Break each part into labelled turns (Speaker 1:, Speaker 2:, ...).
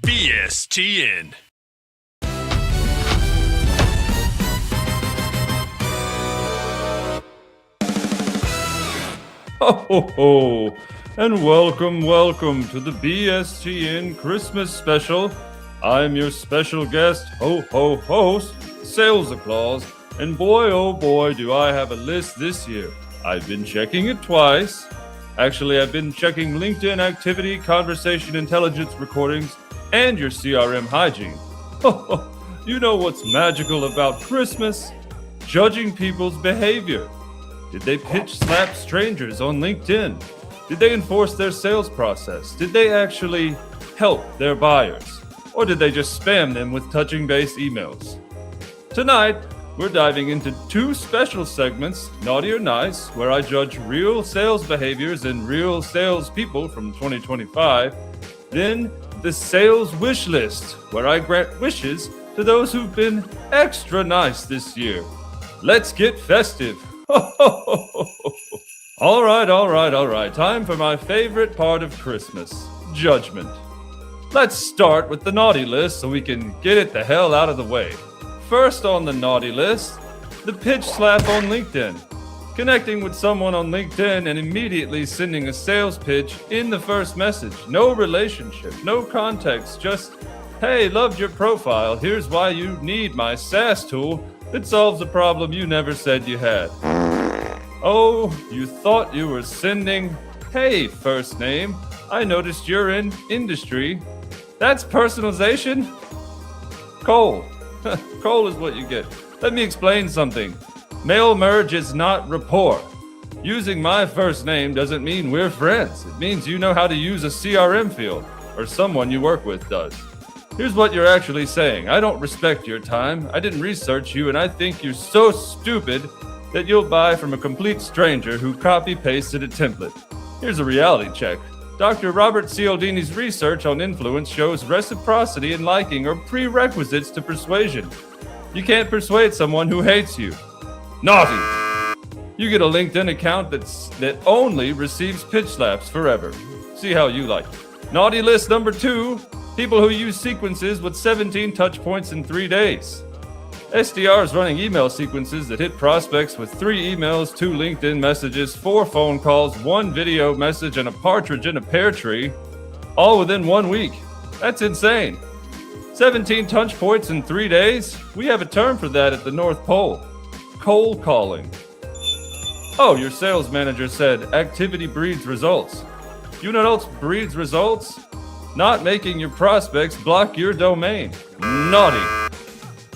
Speaker 1: BSTN.
Speaker 2: Ho, ho, ho, and welcome to the BSTN Christmas special. I'm your special guest, host, Sales-a-Claus, and boy, oh boy, do I have a list this year. I've been checking it twice. Actually, I've been checking LinkedIn activity, conversation intelligence recordings, and your CRM hygiene. You know what's magical about Christmas? Judging people's behavior. Did they pitch slap strangers on LinkedIn? Did they enforce their sales process? Did they actually help their buyers? Or did they just spam them with touching-base emails? Tonight, we're diving into two special segments, Naughty or Nice, where I judge real sales behaviors and real sales people from 2025. Then, the Sales Wish List, where I grant wishes to those who've been extra nice this year. Let's get festive. All right. Time for my favorite part of Christmas, judgment. Let's start with the naughty list so we can get it the hell out of the way. First on the naughty list, the pitch slap on LinkedIn. Connecting with someone on LinkedIn and immediately sending a sales pitch in the first message. No relationship, no context, just, hey, loved your profile. Here's why you need my SaaS tool that solves a problem you never said you had. Oh, you thought you were sending, hey, first name, I noticed you're in industry. That's personalization? Cole. Cole is what you get. Let me explain something. Mail merge is not rapport. Using my first name doesn't mean we're friends. It means you know how to use a CRM field, or someone you work with does. Here's what you're actually saying. I don't respect your time. I didn't research you, and I think you're so stupid that you'll buy from a complete stranger who copy-pasted a template. Here's a reality check. Dr. Robert Cialdini's research on influence shows reciprocity and liking are prerequisites to persuasion. You can't persuade someone who hates you. Naughty! You get a LinkedIn account that only receives pitch slaps forever. See how you like it. Naughty list number 2, people who use sequences with 17 touch points in 3 days. SDRs running email sequences that hit prospects with 3 emails, 2 LinkedIn messages, 4 phone calls, 1 video message, and a partridge in a pear tree, all within 1 week. That's insane. 17 touch points in 3 days? We have a term for that at the North Pole. Cold calling. Oh, your sales manager said activity breeds results. You know what else breeds results? Not making your prospects block your domain. Naughty.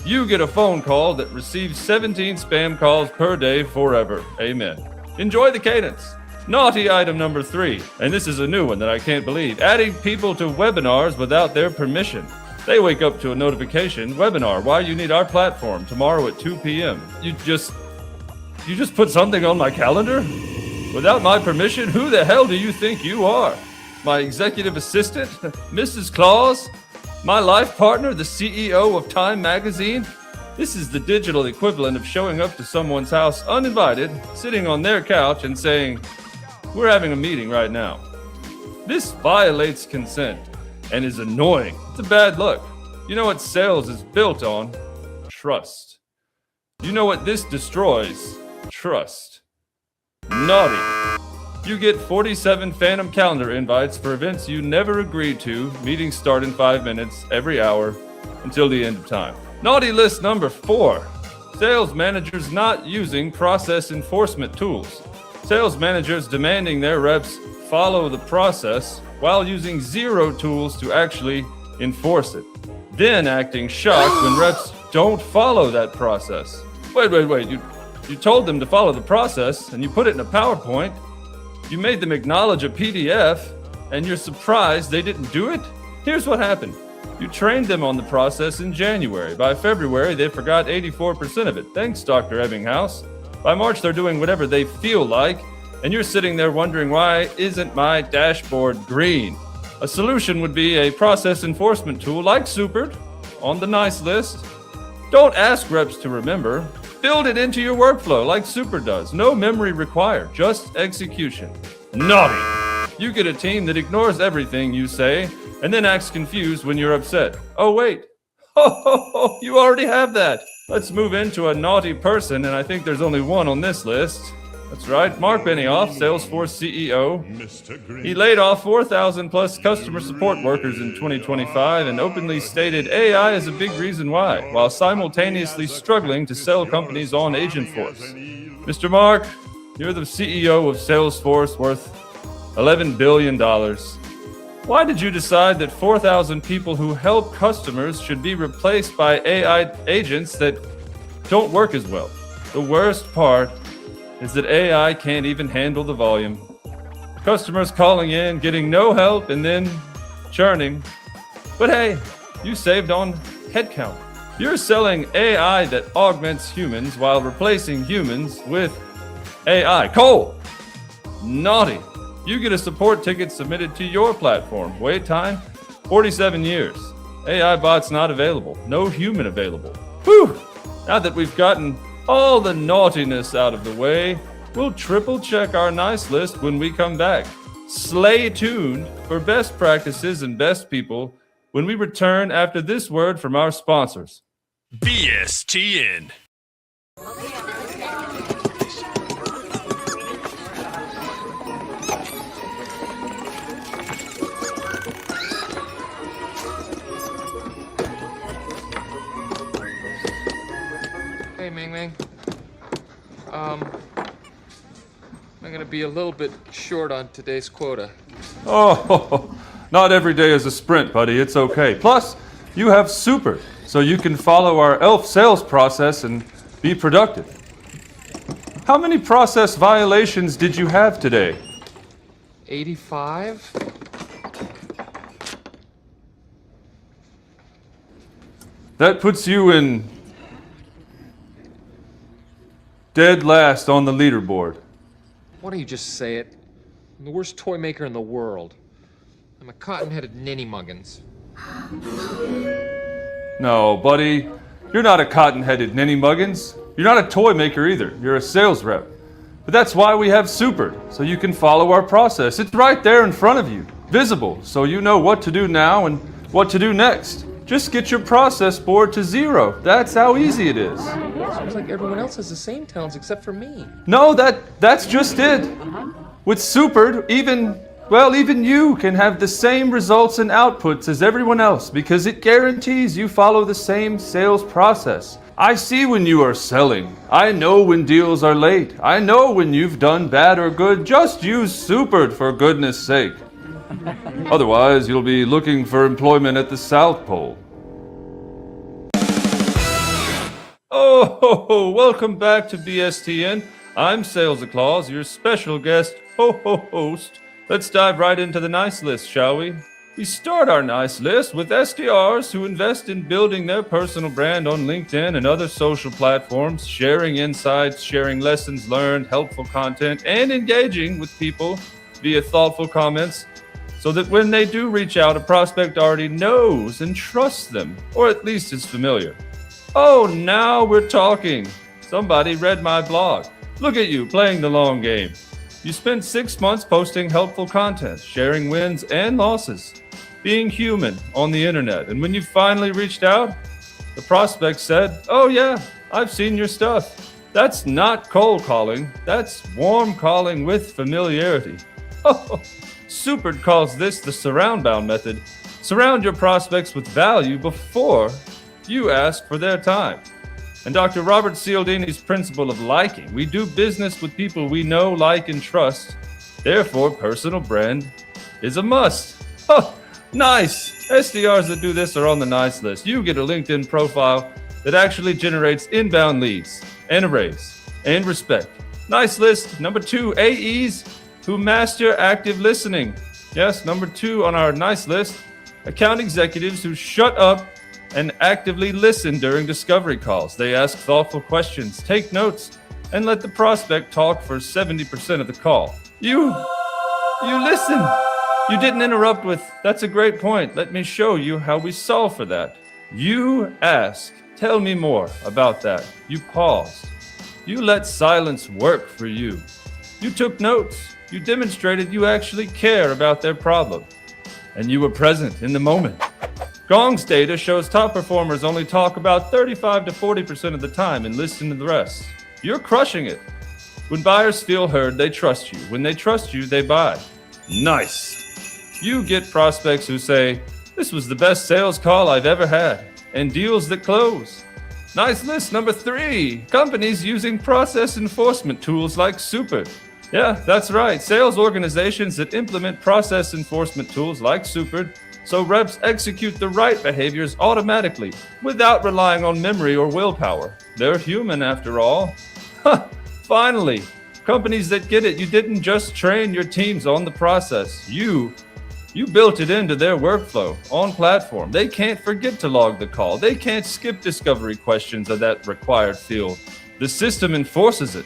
Speaker 2: You get a phone call that receives 17 spam calls per day forever. Amen. Enjoy the cadence. Naughty item number 3, and this is a new one that I can't believe. Adding people to webinars without their permission. They wake up to a notification, webinar, why you need our platform tomorrow at 2 p.m. You just put something on my calendar? Without my permission? Who the hell do you think you are? My executive assistant? Mrs. Claus? My life partner, the CEO of Time Magazine? This is the digital equivalent of showing up to someone's house uninvited, sitting on their couch and saying, we're having a meeting right now. This violates consent and is annoying. It's a bad look. You know what sales is built on? Trust. You know what this destroys? Trust. Naughty. You get 47 phantom calendar invites for events you never agreed to. Meetings start in 5 minutes every hour until the end of time. Naughty list number 4. Sales managers not using process enforcement tools. Sales managers demanding their reps follow the process while using 0 tools to actually enforce it. Then acting shocked when reps don't follow that process. Wait. You told them to follow the process and you put it in a PowerPoint. You made them acknowledge a PDF, and you're surprised they didn't do it? Here's what happened. You trained them on the process in January. By February, they forgot 84% of it. Thanks, Dr. Ebbinghaus. By March, they're doing whatever they feel like, and you're sitting there wondering, why isn't my dashboard green? A solution would be a process enforcement tool like Superd on the nice list. Don't ask reps to remember. Build it into your workflow like Superd does. No memory required, just execution. Naughty. You get a team that ignores everything you say and then acts confused when you're upset. Oh, wait. You already have that. Let's move into a naughty person, and I think there's only one on this list. That's right, Mark Benioff, Salesforce CEO. He laid off 4,000 plus customer support workers in 2025 and openly stated AI is a big reason why, while simultaneously struggling to sell companies on Agentforce. Mr. Mark, you're the CEO of Salesforce, worth $11 billion. Why did you decide that 4,000 people who help customers should be replaced by AI agents that don't work as well? The worst part is that AI can't even handle the volume. Customers calling in, getting no help, and then churning. But hey, you saved on headcount. You're selling AI that augments humans while replacing humans with AI. Cole! Naughty. You get a support ticket submitted to your platform. Wait time, 47 years. AI bot's not available. No human available. Whew! Now that we've gotten all the naughtiness out of the way, we'll triple check our nice list when we come back. Stay tuned for best practices and best people when we return after this word from our sponsors.
Speaker 1: BSTN.
Speaker 3: Hey, Ming Ming. I'm gonna be a little bit short on today's quota.
Speaker 2: Oh, not every day is a sprint, buddy. It's okay. Plus, you have Super, so you can follow our ELF sales process and be productive. How many process violations did you have today?
Speaker 3: 85?
Speaker 2: That puts you in dead last on the leaderboard.
Speaker 3: Why don't you just say it? I'm the worst toy maker in the world. I'm a cotton-headed ninny-muggins.
Speaker 2: No, buddy, you're not a cotton-headed ninny-muggins. You're not a toy maker either. You're a sales rep. But that's why we have Supered, so you can follow our process. It's right there in front of you, visible, so you know what to do now and what to do next. Just get your process board to 0. That's how easy it is.
Speaker 3: Seems like everyone else has the same talents except for me.
Speaker 2: No, that's just it. With Supered, even you can have the same results and outputs as everyone else because it guarantees you follow the same sales process. I see when you are selling. I know when deals are late. I know when you've done bad or good. Just use Supered for goodness sake. Otherwise, you'll be looking for employment at the South Pole. Oh, welcome back to BSTN. I'm Sales-a-Claus, your special guest host. Let's dive right into the nice list, shall we? We start our nice list with SDRs who invest in building their personal brand on LinkedIn and other social platforms, sharing insights, sharing lessons learned, helpful content, and engaging with people via thoughtful comments, so that when they do reach out, a prospect already knows and trusts them, or at least is familiar. Oh, now we're talking. Somebody read my blog. Look at you playing the long game. You spent 6 months posting helpful content, sharing wins and losses, being human on the internet. And when you finally reached out, the prospect said, "Oh yeah, I've seen your stuff." That's not cold calling. That's warm calling with familiarity. Oh, Supered calls this the surround bound method. Surround your prospects with value before you ask for their time. And Dr. Robert Cialdini's principle of liking. We do business with people we know, like, and trust. Therefore, personal brand is a must. Oh, nice. SDRs that do this are on the nice list. You get a LinkedIn profile that actually generates inbound leads and a raise and respect. Nice list. Number 2, AEs who master active listening. Yes, number 2 on our nice list, account executives who shut up and actively listen during discovery calls. They ask thoughtful questions, take notes, and let the prospect talk for 70% of the call. You listen. You didn't interrupt with, "That's a great point. Let me show you how we solve for that." You ask, "Tell me more about that." You paused. You let silence work for you. You took notes. You demonstrated you actually care about their problem, and you were present in the moment. Gong's data shows top performers only talk about 35 to 40% of the time and listen to the rest. You're crushing it. When buyers feel heard, they trust you. When they trust you, they buy. Nice. You get prospects who say, "This was the best sales call I've ever had," and deals that close. Nice list number 3. Companies using process enforcement tools like Super. Yeah, that's right. Sales organizations that implement process enforcement tools like Super so reps execute the right behaviors automatically without relying on memory or willpower. They're human after all. Finally, companies that get it. You didn't just train your teams on the process. You built it into their workflow on platform. They can't forget to log the call. They can't skip discovery questions of that required field. The system enforces it.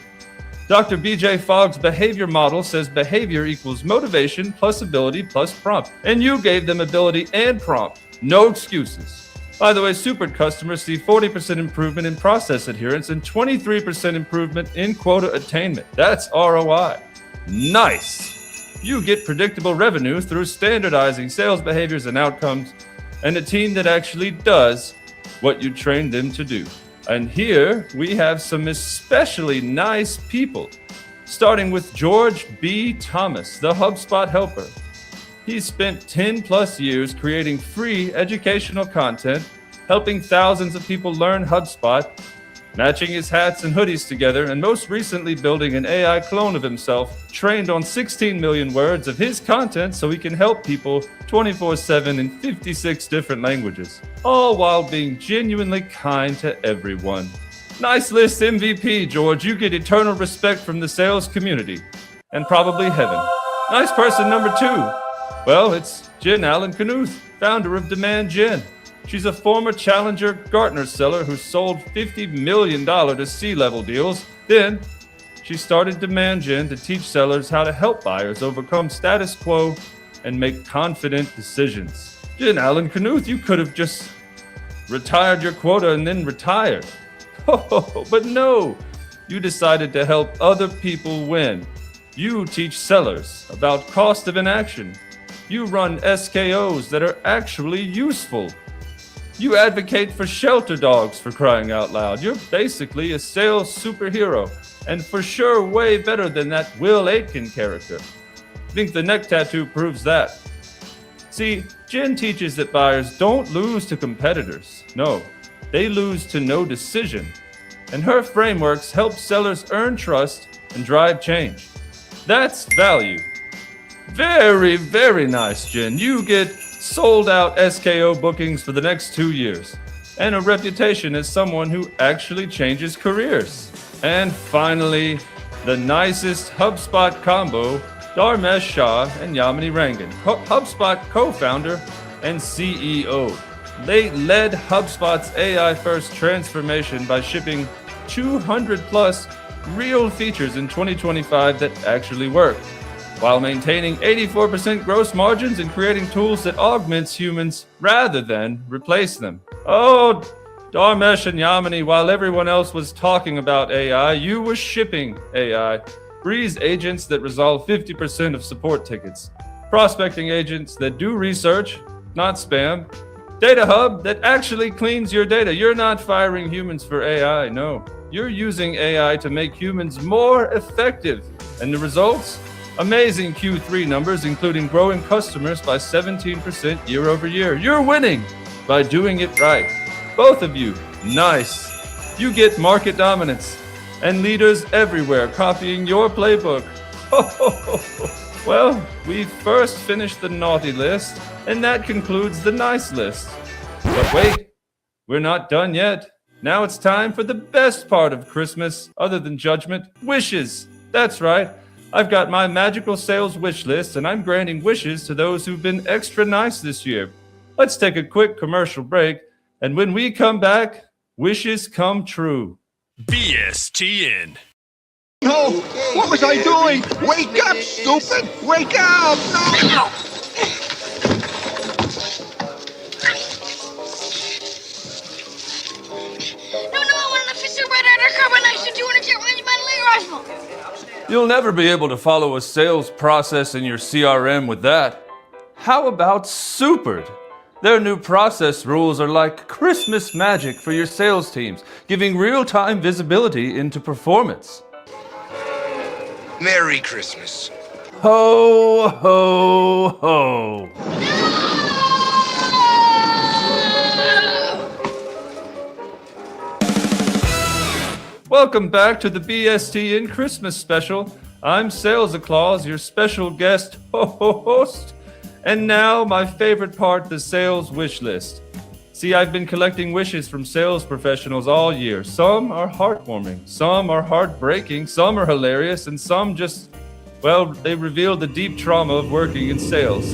Speaker 2: Dr. BJ Fogg's behavior model says behavior equals motivation plus ability plus prompt. And you gave them ability and prompt. No excuses. By the way, Super customers see 40% improvement in process adherence and 23% improvement in quota attainment. That's ROI. Nice. You get predictable revenue through standardizing sales behaviors and outcomes, and a team that actually does what you trained them to do. And here we have some especially nice people, starting with George B. Thomas, the HubSpot helper. He's spent 10 plus years creating free educational content, helping thousands of people learn HubSpot, matching his hats and hoodies together, and most recently building an AI clone of himself, trained on 16 million words of his content so he can help people 24/7 in 56 different languages, all while being genuinely kind to everyone. Nice list, MVP, George. You get eternal respect from the sales community, and probably heaven. Nice person number 2. Well, it's Jen Allen Knuth, founder of Demand Gen. She's a former Challenger Gartner seller who sold $50 million to C-level deals. Then she started Demand Gen to teach sellers how to help buyers overcome status quo and make confident decisions. Jen Allen Knuth, you could have just retired your quota and then retired. Oh, but no, you decided to help other people win. You teach sellers about cost of inaction. You run SKOs that are actually useful. You advocate for shelter dogs, for crying out loud. You're basically a sales superhero, and for sure way better than that Will Aitken character. I think the neck tattoo proves that. See, Jen teaches that buyers don't lose to competitors. No, they lose to no decision. And her frameworks help sellers earn trust and drive change. That's value. Very, very nice, Jen. You get sold out SKO bookings for the next 2 years, and a reputation as someone who actually changes careers. And finally, the nicest HubSpot combo, Dharmesh Shah and Yamini Rangan, HubSpot co-founder and CEO. They led HubSpot's AI-first transformation by shipping 200 plus real features in 2025 that actually work, while maintaining 84% gross margins and creating tools that augments humans rather than replace them. Oh, Dharmesh and Yamini, while everyone else was talking about AI, you were shipping AI. Breeze agents that resolve 50% of support tickets. Prospecting agents that do research, not spam. Data Hub that actually cleans your data. You're not firing humans for AI, no. You're using AI to make humans more effective. And the results? Amazing Q3 numbers, including growing customers by 17% year over year. You're winning by doing it right. Both of you, nice. You get market dominance and leaders everywhere copying your playbook. Well, we first finished the naughty list, and that concludes the nice list. But wait, we're not done yet. Now it's time for the best part of Christmas, other than judgment, wishes. That's right. I've got my magical sales wish list, and I'm granting wishes to those who've been extra nice this year. Let's take a quick commercial break, and when we come back, wishes come true.
Speaker 1: BSTN.
Speaker 4: No! What was I doing? Wake up, stupid! Wake up! No!
Speaker 2: You'll never be able to follow a sales process in your CRM with that. How about Supered? Their new process rules are like Christmas magic for your sales teams, giving real-time visibility into performance.
Speaker 5: Merry Christmas.
Speaker 2: Ho, ho, ho. Welcome back to the BSTN Christmas special. I'm Sales-a-Claus, your special guest host. And now, my favorite part, the sales wish list. See, I've been collecting wishes from sales professionals all year. Some are heartwarming, some are heartbreaking, some are hilarious, and some just, well, they reveal the deep trauma of working in sales.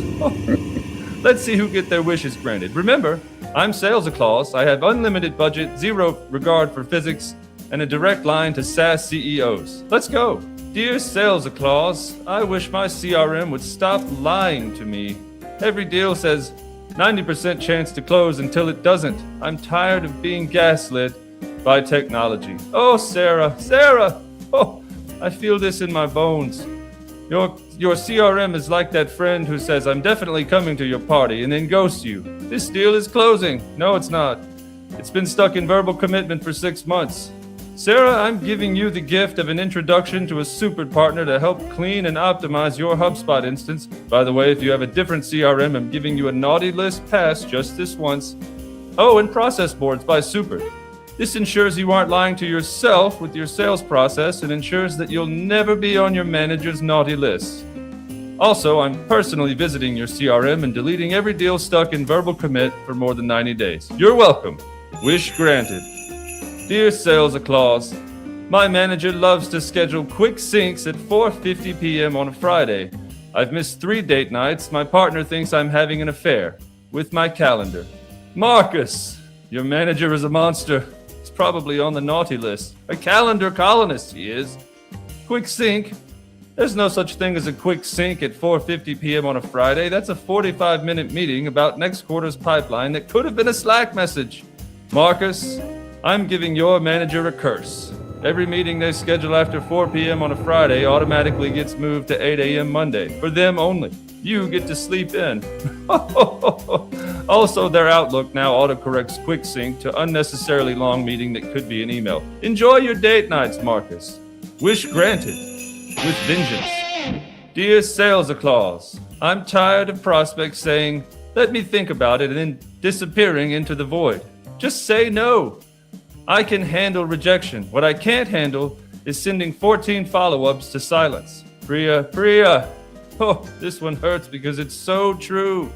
Speaker 2: Let's see who get their wishes granted. Remember, I'm Sales-a-Claus. I have unlimited budget, zero regard for physics, and a direct line to SaaS CEOs. Let's go. Dear Sales-a-Claus, I wish my CRM would stop lying to me. Every deal says 90% chance to close until it doesn't. I'm tired of being gaslit by technology. Oh, Sarah, oh, I feel this in my bones. Your CRM is like that friend who says, I'm definitely coming to your party, and then ghosts you. This deal is closing. No, it's not. It's been stuck in verbal commitment for 6 months. Sarah, I'm giving you the gift of an introduction to a Supered partner to help clean and optimize your HubSpot instance. By the way, if you have a different CRM, I'm giving you a naughty list pass just this once. Oh, and process boards by Supered. This ensures you aren't lying to yourself with your sales process and ensures that you'll never be on your manager's naughty list. Also, I'm personally visiting your CRM and deleting every deal stuck in verbal commit for more than 90 days. You're welcome. Wish granted. Dear Sales-a-Claus, my manager loves to schedule quick syncs at 4:50 p.m. on a Friday. I've missed 3 date nights. My partner thinks I'm having an affair with my calendar. Marcus, your manager is a monster. He's probably on the naughty list. A calendar colonist, he is. Quick sync? There's no such thing as a quick sync at 4:50 p.m. on a Friday. That's a 45-minute meeting about next quarter's pipeline that could have been a Slack message. Marcus, I'm giving your manager a curse. Every meeting they schedule after 4 p.m. on a Friday automatically gets moved to 8 a.m. Monday. For them only. You get to sleep in. Also, their Outlook now autocorrects quick sync to unnecessarily long meeting that could be an email. Enjoy your date nights, Marcus. Wish granted. With vengeance. Dear Sales-a-Claus, I'm tired of prospects saying, let me think about it, and then disappearing into the void. Just say no. I can handle rejection. What I can't handle is sending 14 follow-ups to silence. Priya. Oh, this one hurts because it's so true.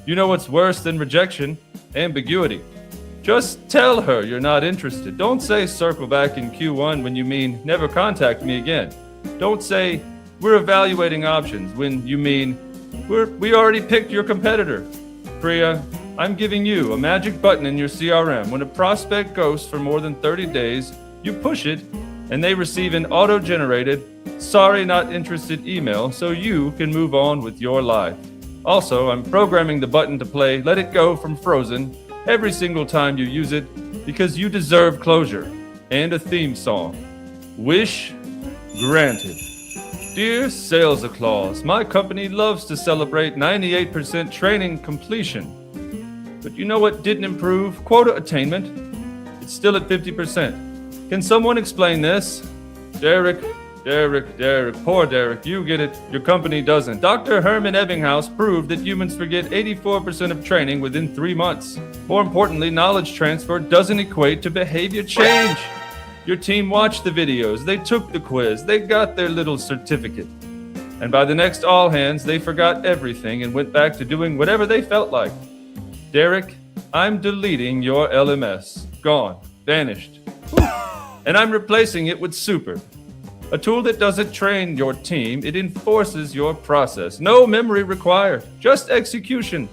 Speaker 2: You know what's worse than rejection? Ambiguity. Just tell her you're not interested. Don't say circle back in Q1 when you mean never contact me again. Don't say we're evaluating options when you mean we already picked your competitor. Priya, I'm giving you a magic button in your CRM. When a prospect ghosts for more than 30 days, you push it and they receive an auto-generated, sorry not interested email so you can move on with your life. Also, I'm programming the button to play Let It Go from Frozen every single time you use it because you deserve closure and a theme song. Wish granted. Dear Sales-a-Claus, my company loves to celebrate 98% training completion. But you know what didn't improve? Quota attainment. It's still at 50%. Can someone explain this? Derek. Poor Derek, you get it. Your company doesn't. Dr. Herman Ebbinghaus proved that humans forget 84% of training within 3 months. More importantly, knowledge transfer doesn't equate to behavior change. Your team watched the videos. They took the quiz. They got their little certificate. And by the next all hands, they forgot everything and went back to doing whatever they felt like. Derek, I'm deleting your LMS. Gone. Vanished. And I'm replacing it with Super. A tool that doesn't train your team, it enforces your process. No memory required, just execution.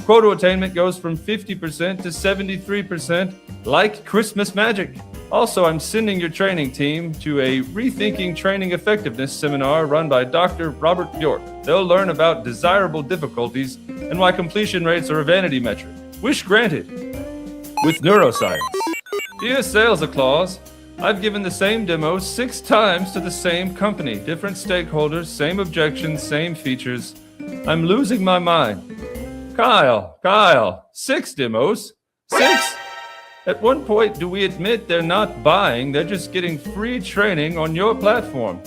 Speaker 2: Quota attainment goes from 50% to 73%, like Christmas magic. Also, I'm sending your training team to a Rethinking Training Effectiveness seminar run by Dr. Robert Bjork. They'll learn about desirable difficulties and why completion rates are a vanity metric. Wish granted. With neuroscience. Dear Sales-a-Claus, I've given the same demo 6 times to the same company, different stakeholders, same objections, same features. I'm losing my mind. Kyle, 6 demos? 6? At one point, do we admit they're not buying, they're just getting free training on your platform?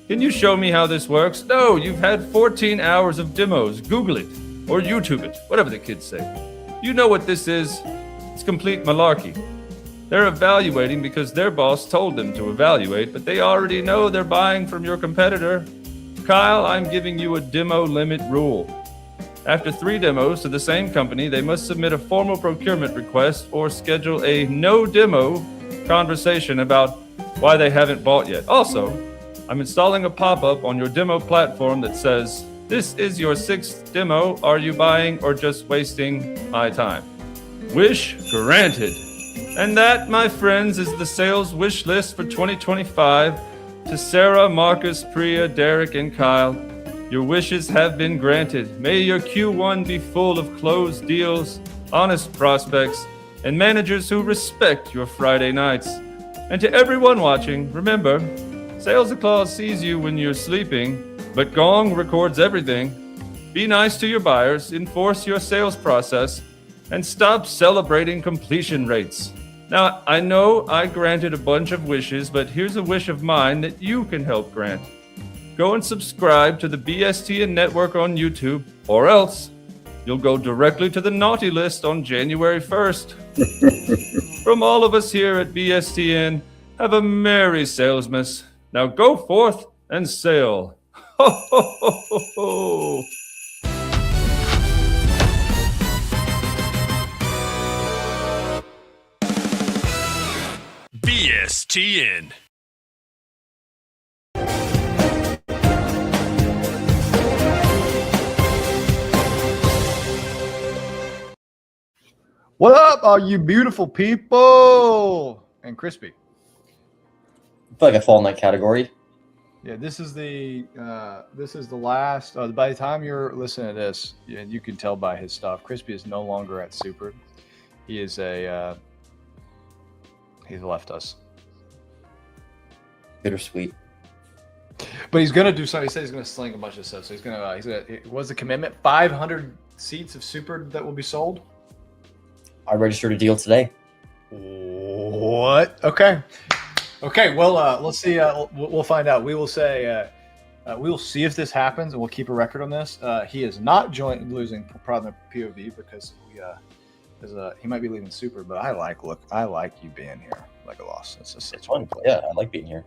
Speaker 2: Can you show me how this works? No, you've had 14 hours of demos. Google it, or YouTube it, whatever the kids say. You know what this is. It's complete malarkey. They're evaluating because their boss told them to evaluate, but they already know they're buying from your competitor. Kyle, I'm giving you a demo limit rule. After 3 demos to the same company, they must submit a formal procurement request or schedule a no-demo conversation about why they haven't bought yet. Also, I'm installing a pop-up on your demo platform that says, "This is your 6th demo. Are you buying or just wasting my time?" Wish granted. And that, my friends, is the sales wish list for 2025. To Sarah, Marcus, Priya, Derek, and Kyle, your wishes have been granted. May your Q1 be full of closed deals, honest prospects, and managers who respect your Friday nights. And to everyone watching, remember, Sales-a-Claus sees you when you're sleeping, but Gong records everything. Be nice to your buyers, enforce your sales process, and stop celebrating completion rates. Now, I know I granted a bunch of wishes, but here's a wish of mine that you can help grant. Go and subscribe to the BSTN Network on YouTube, or else you'll go directly to the naughty list on January 1st. From all of us here at BSTN, have a merry Salesmas. Now go forth and sail. Ho, ho, ho, ho, ho.
Speaker 1: BSTN.
Speaker 5: What up, all you beautiful people? And Crispy.
Speaker 6: I feel like I fall in that category.
Speaker 5: Yeah, this is the last. By the time you're listening to this, you can tell by his stuff. Crispy is no longer at Super. He is he's left us.
Speaker 6: Bittersweet.
Speaker 5: But he's gonna do something. He said he's gonna sling a bunch of stuff. So he's gonna. What's the commitment? 500 seats of Super that will be sold.
Speaker 6: I registered a deal today.
Speaker 5: What? Okay. Well, let's see. We'll find out. We will say. We will see if this happens, and we'll keep a record on this. He is not losing problem POV because he might be leaving Super. But I like you being here, like a loss. It's
Speaker 6: fun. Yeah, I like being here.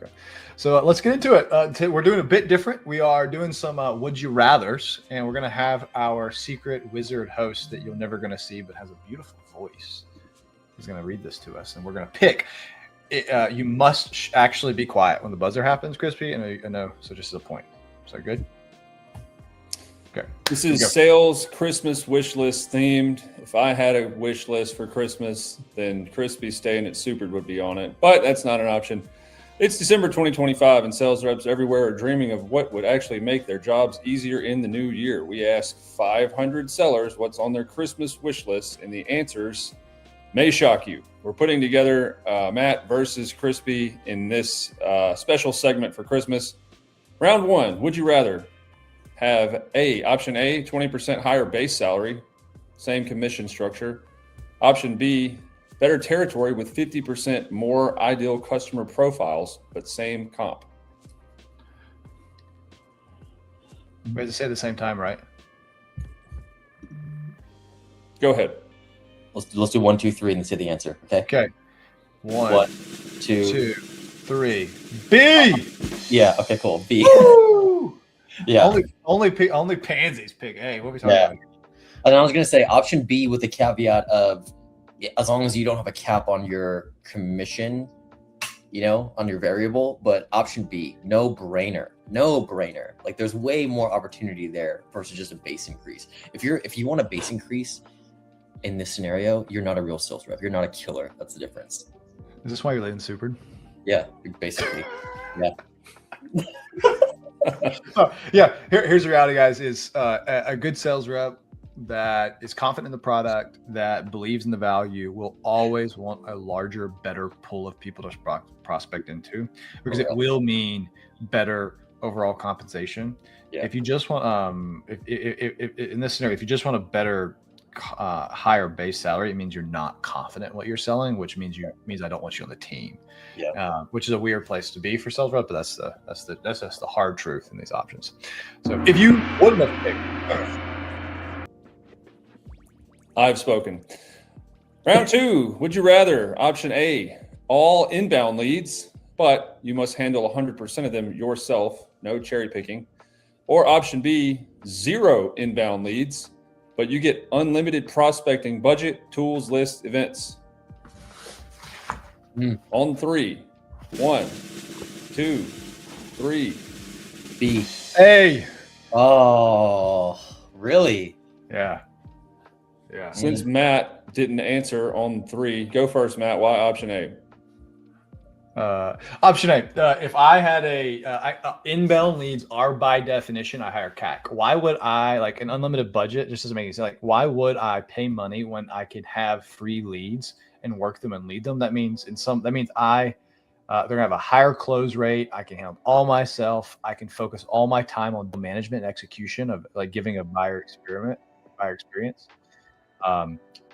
Speaker 5: Okay. So let's get into it. We're doing a bit different. We are doing some Would You Rathers, and we're going to have our secret wizard host that you're never going to see but has a beautiful voice. He's going to read this to us, and we're going to pick. You must actually be quiet when the buzzer happens, Crispy. I know. So just as a point. Is that good? Okay.
Speaker 2: This is sales Christmas wish list themed. If I had a wish list for Christmas, then Crispy staying at Super would be on it. But that's not an option. It's December 2025, and sales reps everywhere are dreaming of what would actually make their jobs easier in the new year. We asked 500 sellers what's on their Christmas wish list, and the answers may shock you. We're putting together Matt versus Crispy in this special segment for Christmas. Round 1, would you rather have option A, 20% higher base salary, same commission structure. Option B, better territory with 50% more ideal customer profiles, but same comp.
Speaker 5: We have to say at the same time, right?
Speaker 2: Go ahead.
Speaker 6: Let's do 1, 2, 3 and then say the answer. Okay.
Speaker 5: Okay. 1, 2, 3. B.
Speaker 6: Yeah. Okay. Cool. B.
Speaker 5: Woo!
Speaker 6: Yeah.
Speaker 5: Only pansies pick A. What are we talking about?
Speaker 6: And I was gonna say option B with the caveat of, as long as you don't have a cap on your commission, on your variable. But option B, no brainer. Like there's way more opportunity there versus just a base increase. If you want a base increase in this scenario, you're not a real sales rep. You're not a killer. That's the difference.
Speaker 5: Is this why you're leaving Super?
Speaker 6: Yeah, basically. Yeah.
Speaker 5: Yeah. Here's the reality, guys. Is a good sales rep that is confident in the product, that believes in the value, will always want a larger, better pool of people to prospect into, because it will mean better overall compensation.
Speaker 6: Yeah.
Speaker 5: If you just want, if in this scenario, if you just want a better, higher base salary, it means you're not confident in what you're selling, which means I don't want you on the team.
Speaker 6: Yeah.
Speaker 5: Which is a weird place to be for sales rep, but that's just the hard truth in these options. So if you wouldn't have picked,
Speaker 2: I've spoken. Round 2, would you rather? Option A, all inbound leads, but you must handle 100% of them yourself, no cherry picking. Or option B, 0 inbound leads, but you get unlimited prospecting budget, tools, lists, events. On 3, 1, 2, 3.
Speaker 6: B.
Speaker 5: hey,
Speaker 6: Oh, really?
Speaker 5: yeah.
Speaker 2: Since Matt didn't answer on 3, go first, Matt. Why option A?
Speaker 5: Option A. If I had inbound leads are by definition a higher CAC. Why would I like an unlimited budget? Just doesn't make any sense. Like, why would I pay money when I could have free leads and work them and lead them? That means they're gonna have a higher close rate. I can handle all myself. I can focus all my time on the management and execution of like giving a buyer experience.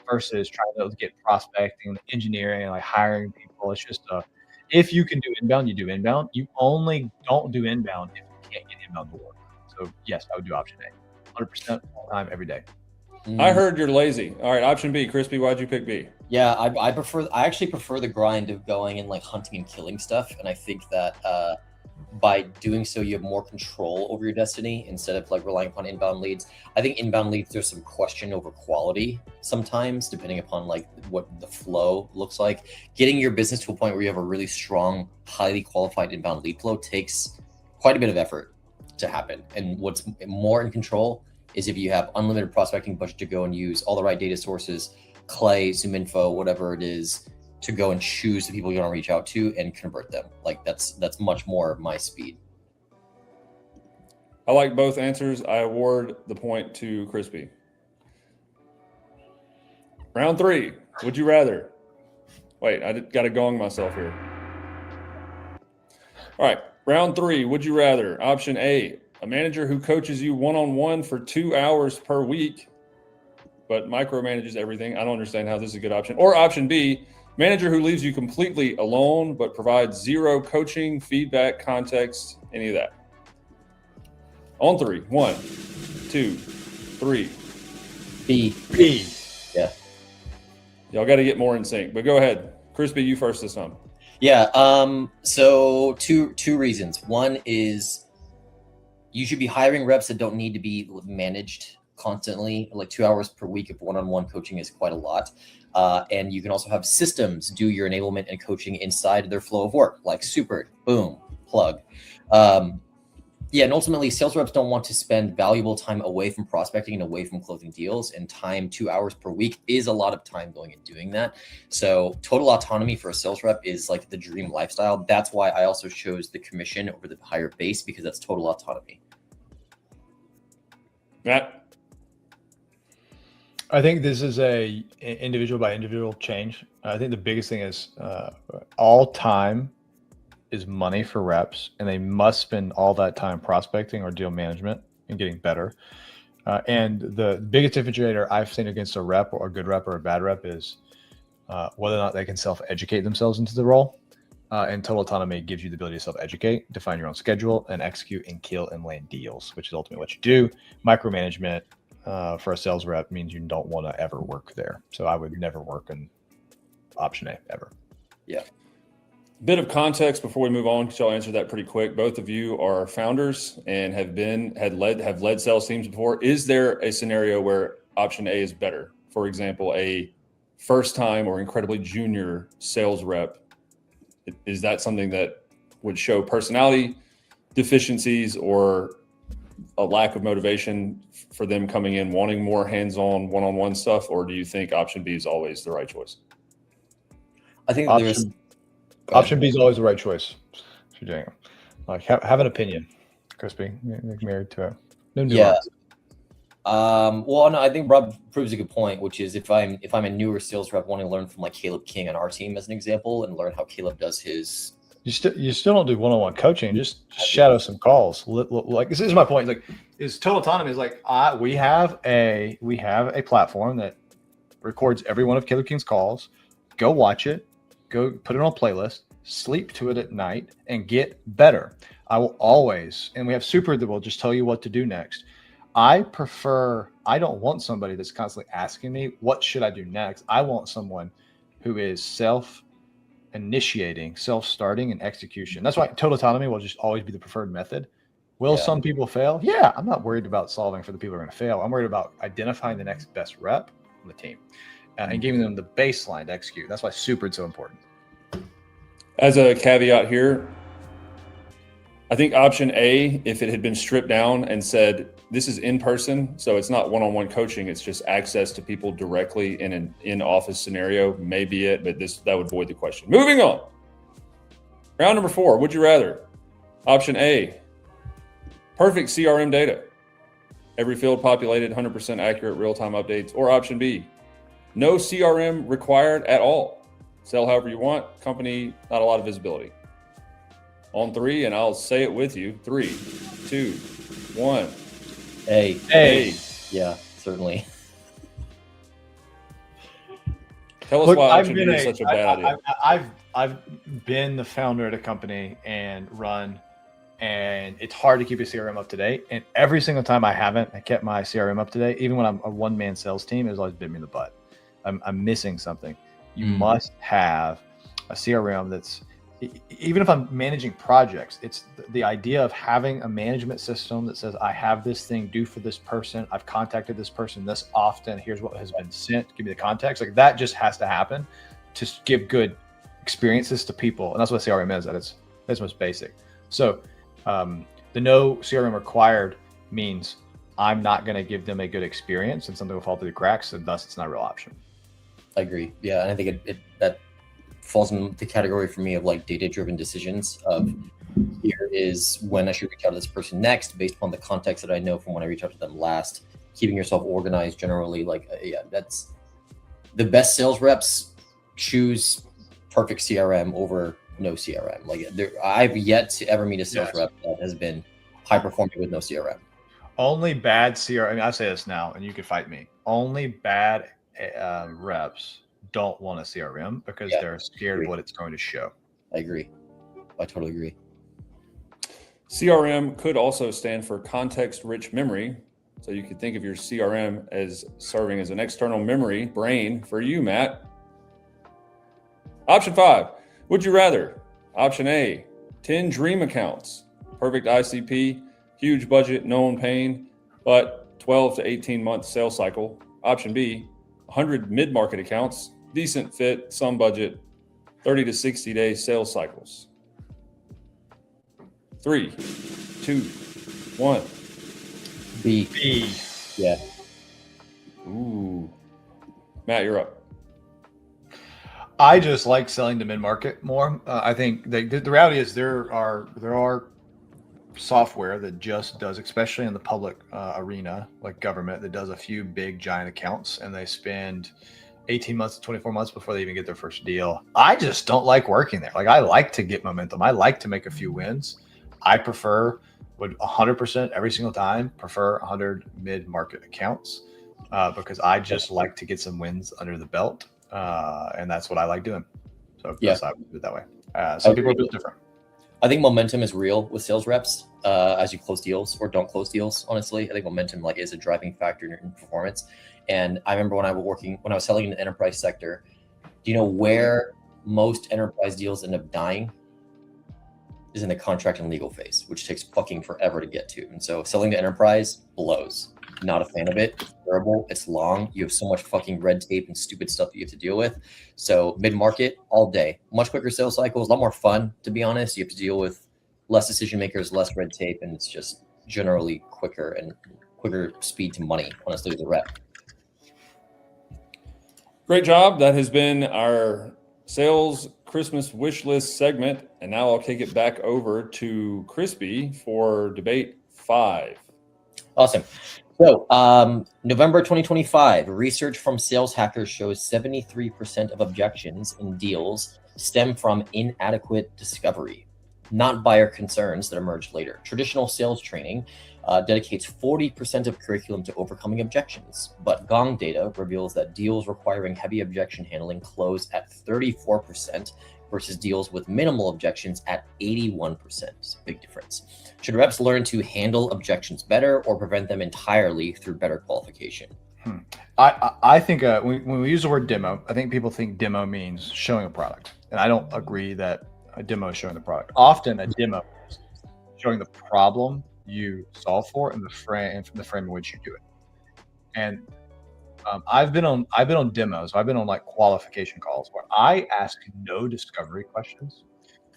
Speaker 5: Versus trying to get prospecting, engineering, and like hiring people. It's just if you can do inbound, you do inbound. You only don't do inbound if you can't get inbound to work. So yes, I would do option A, 100% all the time, every day.
Speaker 2: I heard you're lazy. All right, option B. Crispy, why'd you pick B?
Speaker 6: Yeah, I actually prefer the grind of going and like hunting and killing stuff, and I think that by doing so, you have more control over your destiny instead of like relying upon inbound leads. I think inbound leads, there's some question over quality sometimes, depending upon like what the flow looks like. Getting your business to a point where you have a really strong, highly qualified inbound lead flow takes quite a bit of effort to happen. And what's more in control is if you have unlimited prospecting budget to go and use all the right data sources, Clay, ZoomInfo, whatever it is, to go and choose the people you want to reach out to and convert them. Like that's much more my speed.
Speaker 2: I like both answers. I award the point to Crispy. Round 3, would you rather? Wait, I got to gong myself here. All right, round 3, would you rather? Option A, a manager who coaches you one-on-one for 2 hours per week, but micromanages everything. I don't understand how this is a good option. Or option B, manager who leaves you completely alone, but provides 0 coaching, feedback, context, any of that. On 3, 1, 2, 3.
Speaker 6: B. Yeah.
Speaker 2: Y'all got to get more in sync, but go ahead. Crispy, you first this time.
Speaker 6: Yeah. So two reasons. One is you should be hiring reps that don't need to be managed constantly. Like 2 hours per week of one-on-one coaching is quite a lot. And you can also have systems do your enablement and coaching inside their flow of work, like Super, boom, plug. And ultimately, sales reps don't want to spend valuable time away from prospecting and away from closing deals. And time, 2 hours per week, is a lot of time going and doing that. So total autonomy for a sales rep is like the dream lifestyle. That's why I also chose the commission over the higher base, because that's total autonomy.
Speaker 2: Matt?
Speaker 5: I think this is a individual by individual change. I think the biggest thing is all time is money for reps, and they must spend all that time prospecting or deal management and getting better. And the biggest differentiator I've seen against a rep or a good rep or a bad rep is whether or not they can self-educate themselves into the role. And total autonomy gives you the ability to self-educate, define your own schedule, and execute and kill and land deals, which is ultimately what you do. Micromanagement for a sales rep means you don't want to ever work there. So I would never work in option A ever.
Speaker 6: Yeah.
Speaker 2: Bit of context before we move on, because y'all answered that pretty quick. Both of you are founders and have led sales teams before. Is there a scenario where option A is better? For example, a first-time or incredibly junior sales rep. Is that something that would show personality deficiencies or a lack of motivation for them coming in wanting more hands-on one-on-one stuff? Or do you think option B is always the right choice?
Speaker 6: I think
Speaker 5: option B is always the right choice. If you're doing it. Like have an opinion, Crispy. You're married to it. No nuance.
Speaker 6: Well, no, I think Rob proves a good point, which is if I'm a newer sales rep wanting to learn from like Caleb King on our team as an example, and learn how Caleb does his.
Speaker 5: You still don't do one-on-one coaching. Just shadow some calls. Like this is my point. Like, is total autonomy is like we have a platform that records every one of Caleb King's calls. Go watch it. Go put it on a playlist. Sleep to it at night and get better. I will always, and we have Super that will just tell you what to do next. I don't want somebody that's constantly asking me, what should I do next? I want someone who is self-initiating, self-starting, and execution. That's why total autonomy will just always be the preferred method. Will some people fail? Yeah, I'm not worried about solving for the people who are going to fail. I'm worried about identifying the next best rep on the team and giving them the baseline to execute. That's why Super is so important.
Speaker 2: As a caveat here, I think option A, if it had been stripped down and said, this is in person, so it's not one-on-one coaching, it's just access to people directly in an in-office scenario, may be it, but that would void the question. Moving on. Round number 4, would you rather? Option A, perfect CRM data. Every field populated, 100% accurate real-time updates. Or option B, no CRM required at all. Sell however you want, company, not a lot of visibility. On 3, and I'll say it with you. 3, 2, 1.
Speaker 6: A. Yeah, certainly.
Speaker 2: Tell us why option B is such a bad idea.
Speaker 5: I've been the founder at a company and it's hard to keep a CRM up to date. And every single time I kept my CRM up to date, even when I'm a one-man sales team, it's always bit me in the butt. I'm missing something. You must have a CRM that's, even if I'm managing projects, it's the idea of having a management system that says, I have this thing due for this person. I've contacted this person this often. Here's what has been sent. Give me the context. Like that just has to happen to give good experiences to people. And that's what CRM is at its most basic. So the no CRM required means I'm not going to give them a good experience and something will fall through the cracks. And thus it's not a real option.
Speaker 6: I agree. Yeah. And I think that falls in the category for me of like data-driven decisions of here is when I should reach out to this person next based upon the context that I know from when I reach out to them last, keeping yourself organized generally. Like, that's the best sales reps choose perfect CRM over no CRM. Like I've yet to ever meet a sales rep that has been high performing with no CRM.
Speaker 5: Only bad CRM. I mean, I say this now and you can fight me. Only bad reps don't want a CRM because they're scared of what it's going to show.
Speaker 6: I agree. I totally agree.
Speaker 2: CRM could also stand for context-rich memory. So you could think of your CRM as serving as an external memory brain for you, Matt. Option 5, would you rather? Option A, 10 dream accounts. Perfect ICP, huge budget, no one pain, but 12 to 18 month sales cycle. Option B, 100 mid-market accounts. Decent fit, some budget, 30 to 60 day sales cycles. 3, 2, 1.
Speaker 6: B. Yeah.
Speaker 2: Ooh. Matt, you're up.
Speaker 5: I just like selling to mid-market more. I think the reality is there are software that just does, especially in the public arena, like government, that does a few big giant accounts and they spend 18 months to 24 months before they even get their first deal. I just don't like working there. Like I like to get momentum. I like to make a few wins. I would 100% every single time prefer 100 mid-market accounts because I just like to get some wins under the belt. And that's what I like doing. So yes, I would do it that way. Some people are built different.
Speaker 6: I think momentum is real with sales reps as you close deals or don't close deals. Honestly, I think momentum is a driving factor in performance. And I remember when I was selling in the enterprise sector, do you know where most enterprise deals end up dying? Is in the contract and legal phase, which takes fucking forever to get to. And so selling to enterprise blows. Not a fan of it. It's terrible. It's long. You have so much fucking red tape and stupid stuff that you have to deal with. So mid-market all day, much quicker sales cycles, a lot more fun, to be honest. You have to deal with less decision makers, less red tape, and it's just generally quicker speed to money, honestly, as a rep.
Speaker 2: Great job. That has been our sales Christmas wish list segment. And now I'll kick it back over to Crispy for debate 5.
Speaker 6: Awesome. So, November 2025, research from Sales Hackers shows 73% of objections in deals stem from inadequate discovery, not buyer concerns that emerge later. Traditional sales training dedicates 40% of curriculum to overcoming objections, but Gong data reveals that deals requiring heavy objection handling close at 34% versus deals with minimal objections at 81%. It's a big difference. Should reps learn to handle objections better or prevent them entirely through better qualification?
Speaker 5: I think when we use the word demo, I think people think demo means showing a product. And I don't agree that a demo is showing the product. Often a demo is showing the problem you solve for and the frame in which you do it. And I've been on demos. I've been on like qualification calls where I ask no discovery questions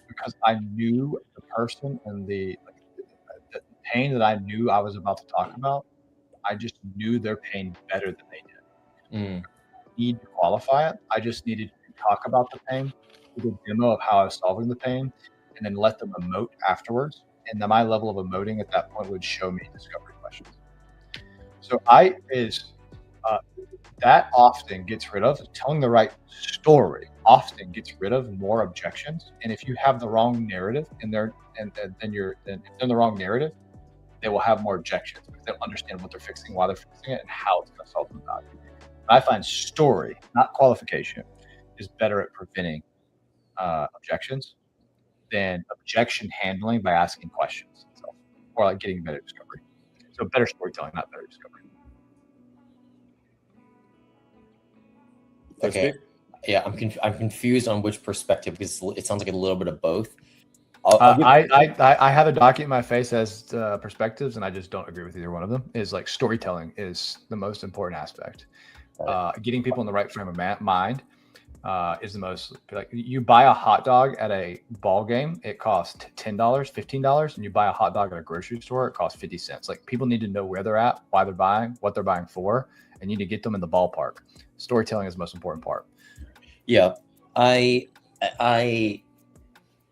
Speaker 5: because I knew the person and the pain that I knew I was about to talk about. I just knew their pain better than they did.
Speaker 6: Mm.
Speaker 5: Need to qualify it. I just needed to talk about the pain, do a demo of how I was solving the pain, and then let them emote afterwards. And then my level of emoting at that point would show me discovery questions. So that often gets rid of telling the right story. Often gets rid of more objections. And if you have the wrong narrative in there, and then if they're in the wrong narrative, they will have more objections because they don't understand what they're fixing, why they're fixing it, and how it's going to solve them value. I find story, not qualification, is better at preventing objections than objection handling by asking questions itself, or like getting better discovery. So better storytelling, not better discovery.
Speaker 6: Okay. Yeah, I'm confused on which perspective because it sounds like a little bit of both.
Speaker 5: I have a document in my face as perspectives, and I just don't agree with either one of them. Is like storytelling is the most important aspect. Getting people in the right frame of mind is the most. Like you buy a hot dog at a ball game, it costs $10, $15, and you buy a hot dog at a grocery store, it costs 50 cents. Like people need to know where they're at, why they're buying, what they're buying for, and you need to get them in the ballpark. Storytelling is the most important part.
Speaker 6: Yeah, I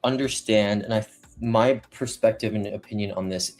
Speaker 6: understand, and my perspective and opinion on this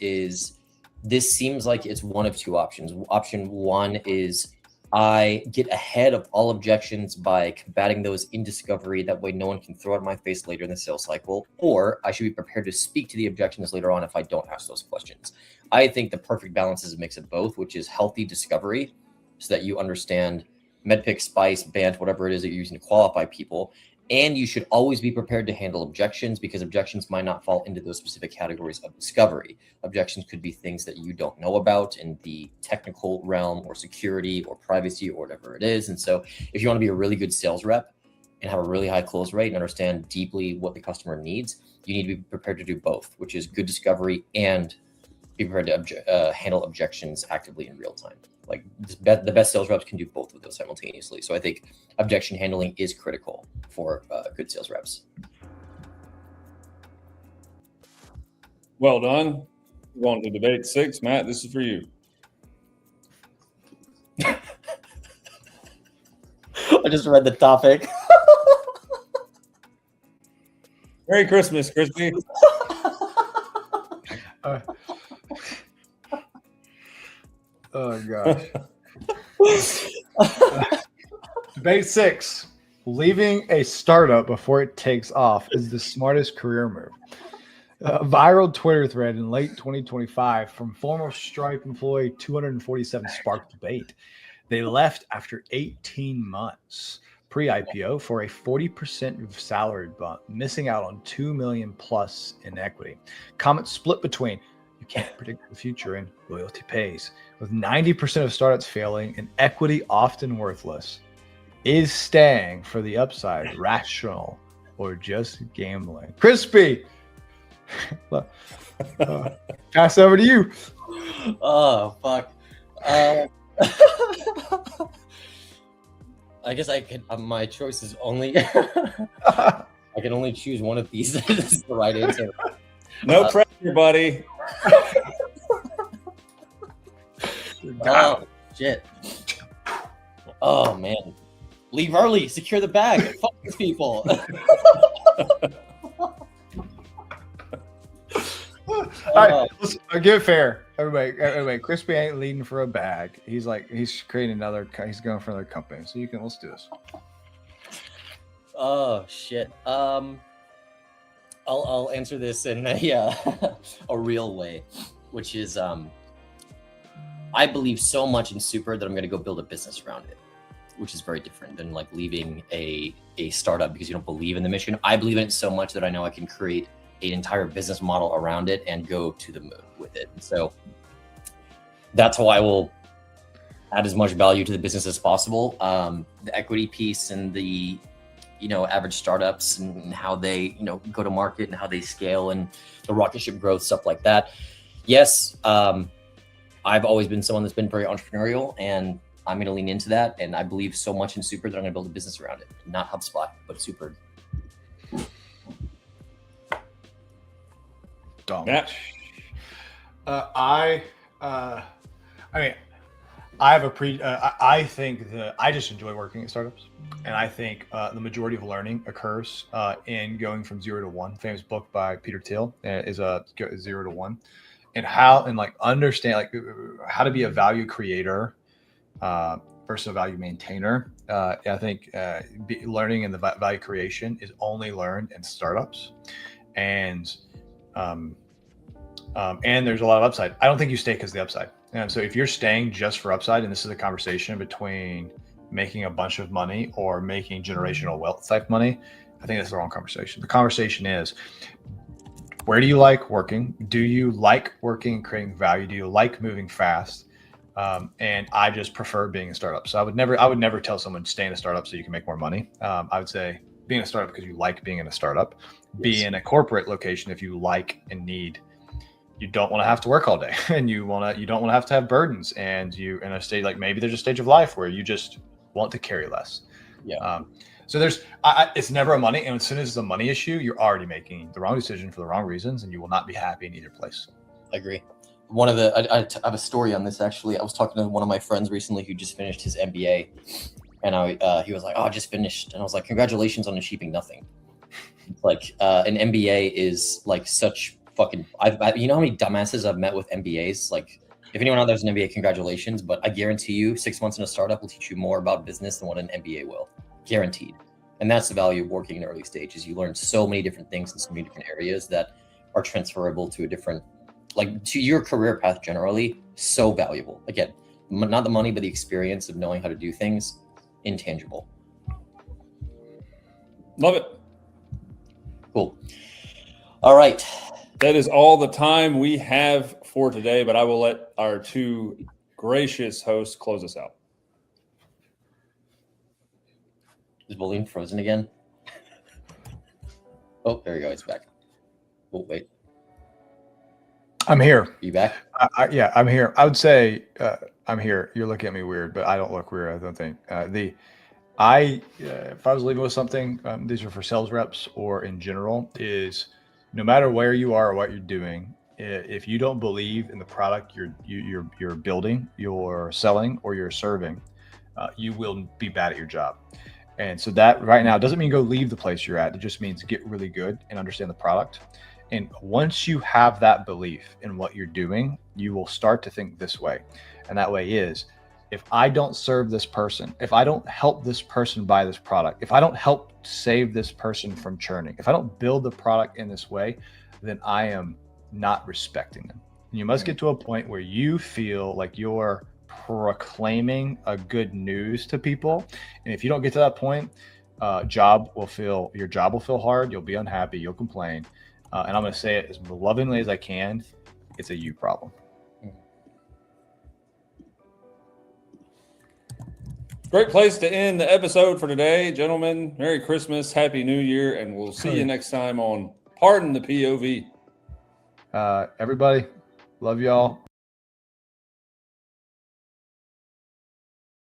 Speaker 6: seems like it's one of two options. Option one is I get ahead of all objections by combating those in discovery. That way no one can throw it in my face later in the sales cycle, or I should be prepared to speak to the objections later on if I don't ask those questions. I think the perfect balance is a mix of both, which is healthy discovery so that you understand medpic, spice, bant, whatever it is that you're using to qualify people. And you should always be prepared to handle objections because objections might not fall into those specific categories of discovery. Objections could be things that you don't know about in the technical realm or security or privacy or whatever it is. And so if you want to be a really good sales rep and have a really high close rate and understand deeply what the customer needs, you need to be prepared to do both, which is good discovery and be prepared to handle objections actively in real time. Like the best sales reps can do both of those simultaneously. So I think objection handling is critical for good sales reps.
Speaker 2: Well done. We're on to debate 6. Matt, this is for you.
Speaker 6: I just read the topic.
Speaker 2: Merry Christmas, Crispy.
Speaker 5: Oh gosh. Debate 6. Leaving a startup before it takes off is the smartest career move. A viral Twitter thread in late 2025 from former Stripe employee 247 sparked debate. They left after 18 months pre-IPO for a 40% salary bump, missing out on $2 million plus in equity. Comments split between "you can't predict the future" and "loyalty pays." With 90% of startups failing and equity often worthless, is staying for the upside rational or just gambling? Crispy, pass over to you.
Speaker 6: Oh, fuck. I guess I could. My choice is only. I can only choose one of these. This is the right answer.
Speaker 2: No pressure, buddy.
Speaker 6: Oh shit! Oh man, leave early. Secure the bag. Fuck these people.
Speaker 5: All right, let's give it fair. Everybody, Crispy ain't leading for a bag. He's creating another. He's going for another company. So let's do this.
Speaker 6: Oh shit. I'll answer this in a a real way, which is I believe so much in Super that I'm going to go build a business around it, which is very different than like leaving a startup because you don't believe in the mission. I believe in it so much that I know I can create an entire business model around it and go to the moon with it. And so that's how I will add as much value to the business as possible. The equity piece and the average startups and how they go to market and how they scale and the rocket ship growth, stuff like that. Yes, I've always been someone that's been very entrepreneurial, and I'm going to lean into that. And I believe so much in Super that I'm going to build a business around it. Not HubSpot, but Super.
Speaker 2: Matt?
Speaker 5: I have I think that I just enjoy working at startups, and I think the majority of learning occurs in going from 0 to 1. Famous book by Peter Thiel is 0 to 1, and understand how to be a value creator versus a value maintainer. I think learning in the value creation is only learned in startups, and there's a lot of upside. I don't think you stay because of the upside. And so if you're staying just for upside, and this is a conversation between making a bunch of money or making generational wealth type money, I think that's the wrong conversation. The conversation is, where do you like working? Do you like working and creating value? Do you like moving fast? And I just prefer being a startup. So I would never tell someone stay in a startup so you can make more money. I would say being a startup because you like being in a startup. Yes. Be in a corporate location if you like and need. You don't want to have to work all day, and you don't want to have burdens, and you in a stage maybe there's a stage of life where you just want to carry less.
Speaker 6: Yeah.
Speaker 5: So it's never a money, and as soon as it's a money issue, you're already making the wrong decision for the wrong reasons, and you will not be happy in either place.
Speaker 6: I agree. I have a story on this actually. I was talking to one of my friends recently who just finished his MBA, and he was like, "Oh, I just finished," and I was like, "Congratulations on achieving nothing." An MBA is such fucking. You know how many dumbasses I've met with MBAs? If anyone out there's an MBA, congratulations. But I guarantee you, 6 months in a startup will teach you more about business than what an MBA will. Guaranteed. And that's the value of working in early stages. You learn so many different things in so many different areas that are transferable to a different, to your career path generally. So valuable. Again, not the money, but the experience of knowing how to do things. Intangible.
Speaker 2: Love it.
Speaker 6: Cool. All right.
Speaker 2: That is all the time we have for today, but I will let our two gracious hosts close us out.
Speaker 6: Is William frozen again? Oh, there you go. He's back. Oh, wait.
Speaker 5: I'm here.
Speaker 6: You back?
Speaker 5: Yeah, I'm here. I would say I'm here. You're looking at me weird, but I don't look weird. I don't think. If I was leaving with something, these are for sales reps or in general, is no matter where you are or what you're doing, if you don't believe in the product you're building, you're selling, or you're serving, you will be bad at your job. And so that right now doesn't mean go leave the place you're at. It just means get really good and understand the product. And once you have that belief in what you're doing, you will start to think this way. And that way is, if I don't serve this person, if I don't help this person buy this product, if I don't help save this person from churning, if I don't build the product in this way, then I am not respecting them. And you must get to a point where you feel like you're proclaiming a good news to people. And if you don't get to that point, your job will feel hard. You'll be unhappy. You'll complain. And I'm going to say it as lovingly as I can. It's a you problem.
Speaker 2: Great place to end the episode for today. Gentlemen, Merry Christmas, Happy New Year, and we'll see you next time on Pardon the POV.
Speaker 5: Everybody, love y'all.